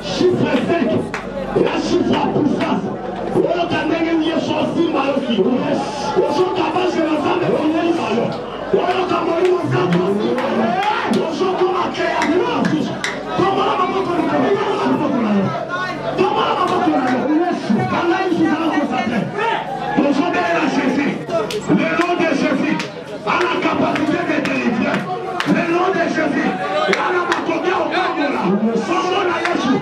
Chiffre 5, la chiffre à puissance. On a gagné une chose si mal aussi. On s'en capable de l'ensemble de l'année. On a gagné une chose si mal. On s'en capable de l'ensemble. Comment la maman qu'on a fait? Comment la maman qu'on a fait? Quand là, il faut aller concentrer. On s'en donne la chefie. Le nom de chefie a la capacité de délivrer. Le nom de chefie a la capacité au Congo. Comment la Yeshua?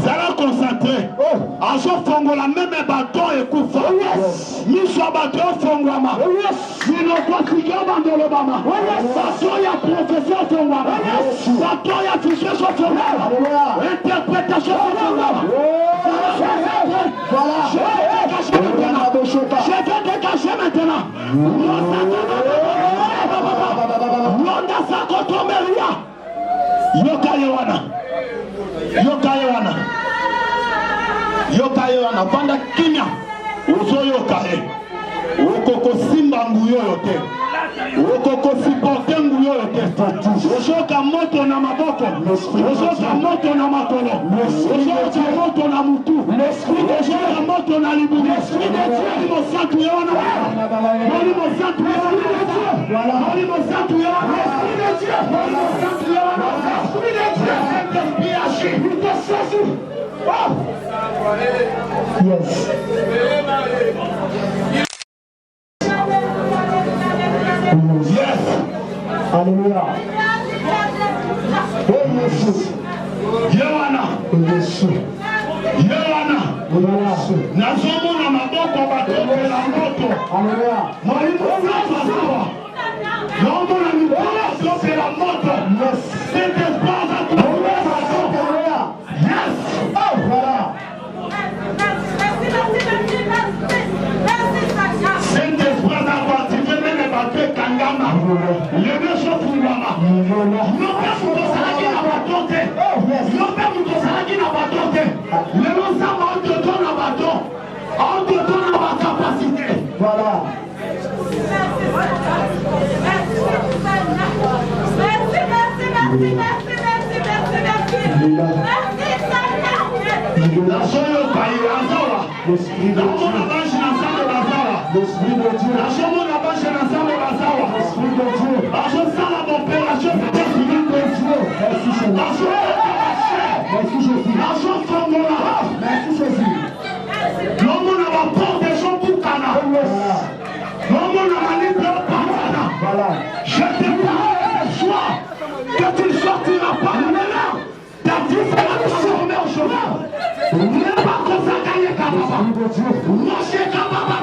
Zala concentré. Azo fongo la même bâton et koufa. Miso bâton fongwama. Sino kwa sikia bandolo bama. Bâton ya professeur fongwama. Bâton ya fichier fongwama. Interprétation fongwama. Voilà. Je vais dégager maintenant. Londa sakotomeria. Yoka yewana. Yoka yewana. Panda kimya. Uzo yoka he. Ukoko simba nguyo yote. Ukoko sipote nguyo yote. Ushoka moto na maboko. Ushoka moto na makolo. Ushoka moto na mutu. Ushoka moto na libu. Molimo satu yewana. Molimo satu yewana. Molimo satu yewana. Dieu. L'esprit de Dieu. Saint-Esprit agit. Il te saisit. Oh. Yes. Yes. Alléluia. Oh Jésus. Yohana. Jésus. Yohana. Nazomona maboko batokela moto. Alléluia. Molimo sawa. Naomona mikono batokela moto. Yes. Saint-Esprit Alléluia. Yes. Oh voilà. Saint-Esprit a activé même les bateaux Kangama. Les deux choses pour Mama. Non pas pour ton salagi n'a pas tenté. Non pas pour ton salagi n'a pas tenté. Les gens savent on te donne un bâton. On te donne ma capacité. Voilà. L'esprit de Dieu. L'esprit de Dieu. Merci Jésus. Merci Jésus. L'homme n'a pas peur des gens pour Cana. L'homme n'a pas peur par Cana. Voilà. Je te parle ce soir que tu ne sortiras pas de là. Ta vie sera transformée en chemin. N'est pas comme ça gagner Kababa. Lâchez Kababa.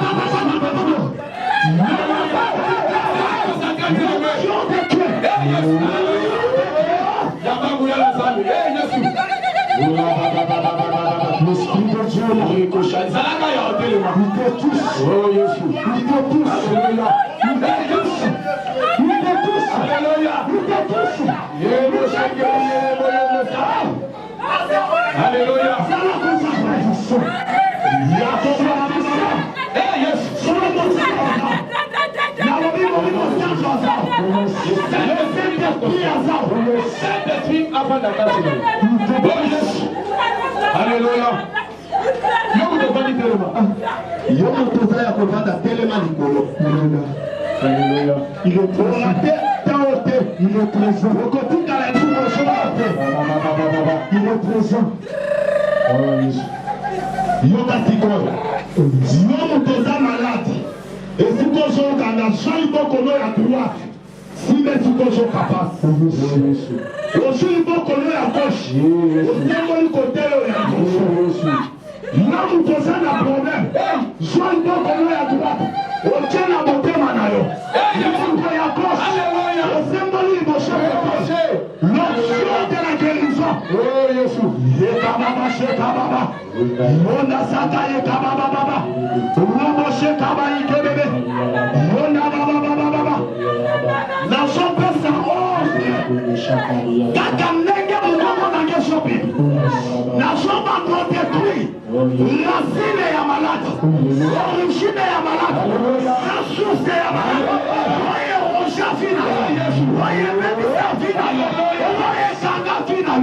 L'esprit de Dieu, il te touche. Oh Jésus, il te touche. Alléluia. Il te touche. Il te touche. Alléluia. Il te touche. Alléluia. Alléluia. Il est présent. Il est présent. Il est présent. Malade. Et si tu es droite, si tu es capable, aussi il faut qu'on ait à gauche, aussi il côté à gauche. Là où tu as un problème, soit il faut qu'on ait à droite, on tient la montée manayo. Il faut qu'on ait à gauche, au symbole il faut changer. L'option de la guérison. Oh Jésus. Yekababa shekababa. Yona sata yekababa baba. Robo shekaba yekebebe. Yona baba baba baba. La chambre sa onze. Kaka nenge mwango na ngeshopi. La chambre doit détruire. Racine ya malade. Origine ya malade. La source ya malade. Voyez roja fina. Voyez médecin fina. Voyez sanga fina.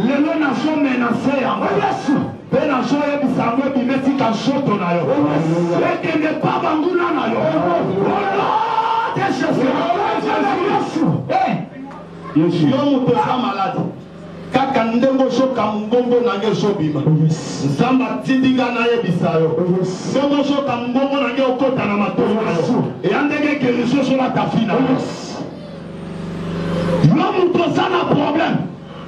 Lelo nation menacé ya malade. Pe nation yebisango bimeti ka shoto na yo. Eke ne pa banguna na yo. Yesu yo moto za malade kaka ndengo shoka mbongo na nge shobima nzamba tindinga na yebisa yo ndengo shoka mbongo na nge okota na matoyo na yo e andenge guérison sur la tafina yo moto za na problème.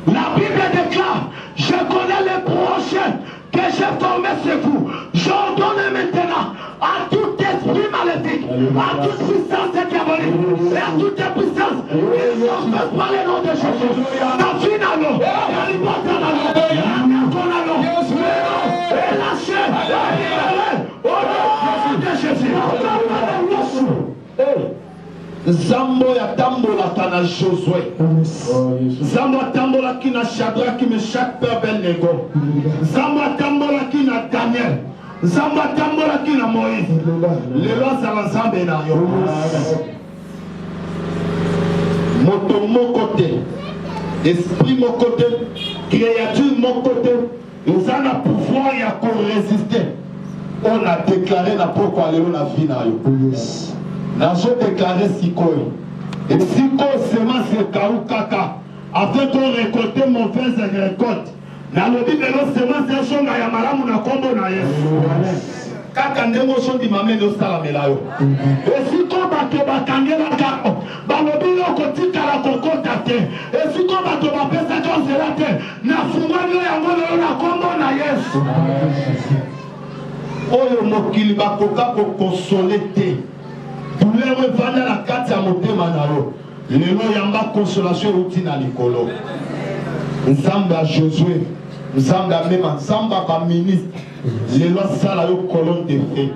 La Bible déclare, je connais les prochains que j'ai formés sur vous. J'ordonne maintenant à tout esprit maléfique, à toute puissance diabolique et à toute puissance qui sont faites par le nom de Jésus. Ta finale, elle porte la loi, et lâchez, au nom de Jésus. Zambo ya tambola kana Josué. Zambo tambola kina Shadrach, Meshach, Abednego. Zambo tambola kina Daniel. Zambo tambola kina Moïse. Les lois à l'ensemble na yo. Moto mon côté, esprit mon côté, créature mon côté. Nous avons le pouvoir à résister. On a déclaré la pourquoi aller na vie na yo. N'a déclaré si quoi Et si qu'on semence kaou kaka, afin qu'on récolte mauvaise récolte, na lobi belo semence ya shonga ya maramu na kombo na Yesu. Kaka ndengo shondi mamene ostala melayo. Et si qu'on bato bakangela kako, balobi yo kotika la kokota te. Et si qu'on bato bapesa konsela te, na fungwani ya ngolo na kombo na Yesu. Oyo mokili bakoka ko consoler te. Douleur evanda na kati ya motema na yo. Lelo yamba consolation uti na likolo. Nzambe a Josué, Nzambe a Mema, Nzambe a ministre. Lelo sala yo colonne de feu.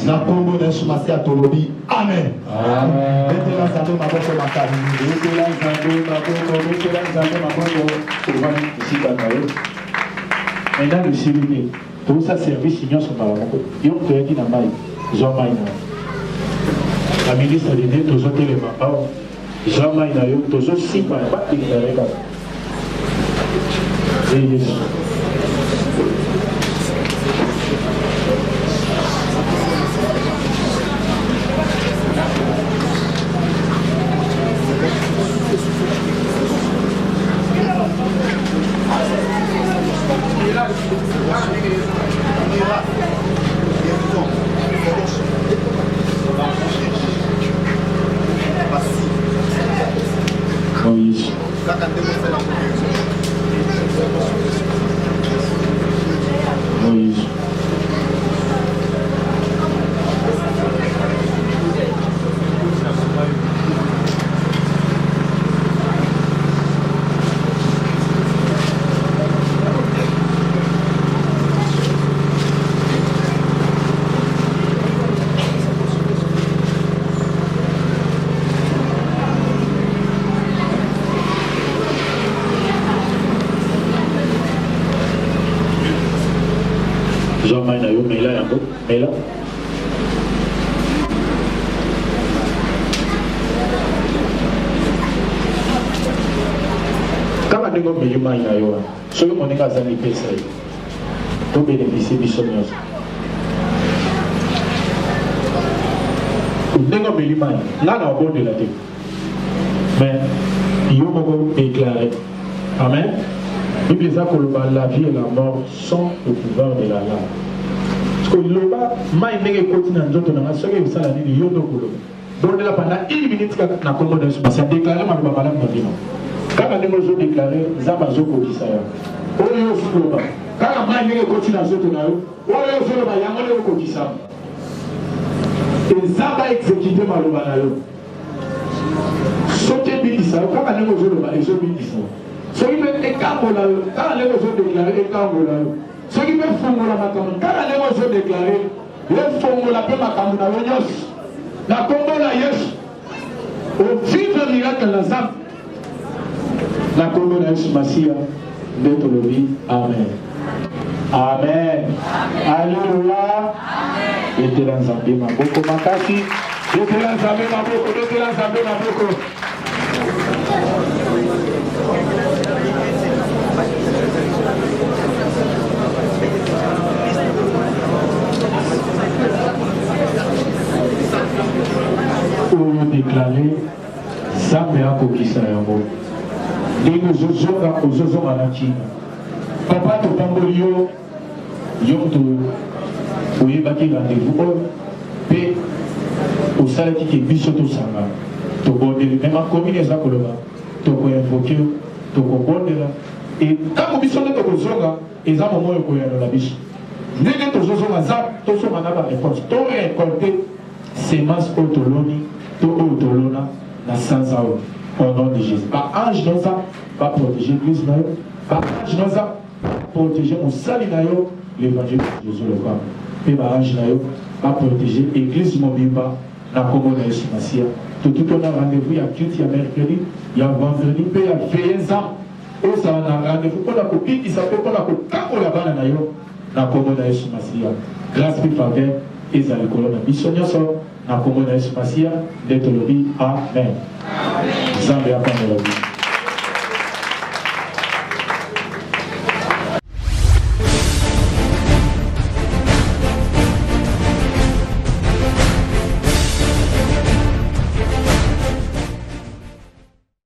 Na kombo na Yesu Masiya tolobi. Amen. Amen. Betela Nzambe maboko makani. Betela Nzambe maboko, betela Nzambe maboko. Ovani isika na yo. Maintenant le civil, tout ça service union sur Malamoko. Yo toyaki na mai, zo mai na. La ministre de Dieu tozo telema awa. Zo mai na yo tozo simba ba déclarer ba. Et Yesu. Moïse. Moïse. Jean-Marie Nayo, mais là, mais là. Quand on est au milieu de Nayo, ceux qui ont des pèses, pour bénéficier du sommet. On est au milieu de Nayo, là, on a au bord de la terre. Mais, il y a un déclaré. Amen. Il y a la vie et la mort sont au pouvoir de la langue. Parce que le bas, maï n'est pas continent d'autres dans la seconde et ça la nuit yodo kolo. Donc là pendant 1 minute quand na combo de se déclaré ma baba la ndino. Quand on est déclaré zabazo ko kisaya. Oyo fuloba. Quand maï n'est pas continent d'autres na yo. Oyo fuloba yamole ko kisaya. Et zaba exécuter ma baba na yo. Sauter bidisa quand on est fuloba et so bidisa. Ce qui peut être quand les gens déclarent et quand ce qui peut faire la macabre, quand les gens déclarent, les fonds la paix macabre na l'onios, la combo la yes, au vivre miracle la zap, la combo la yes Masiya, d'être le vie. Amen. Amen. Alléluia. Et de la Zambé maboko makasi, et de la Zambé maboko, et de la Zambé maboko. Pour déclarer Zambé a kokisa yango. Ndenge ozozonga ozozonga na Chine. Papa topamboli yo to oyebaki rendez-vous oyo mpe osalaki ke biso tosanga tobondeli me makomini eza koloba tokoinvoke tokobondela e ntango biso nde tokozonga eza momo oyo koyanola biso ndenge tozozonga za tosonga na baréponse torécolte semence oyo toloni to oyo tolona na sanza oyo au nom de Jésus. Ange noza va protéger l'église na yo, ange noza protéger mosali na yo l'évangile de Jésus le Père. Et ange na yo va protéger l'église mobimba na kombo na Yesu Masiya. Tout on a rendez-vous il y a culte, il y a mercredi, il y a vendredi, puis il y a veillez ans. Et ça on a rendez-vous pour la copie qui s'appelle pour la copie la bana na yo na kombo na Yesu Masiya. Grâce puis faveur et za le colonne missionnaire so na kombo na Yesu Masiya d'être le dit amen. Zambé a pas de la vie.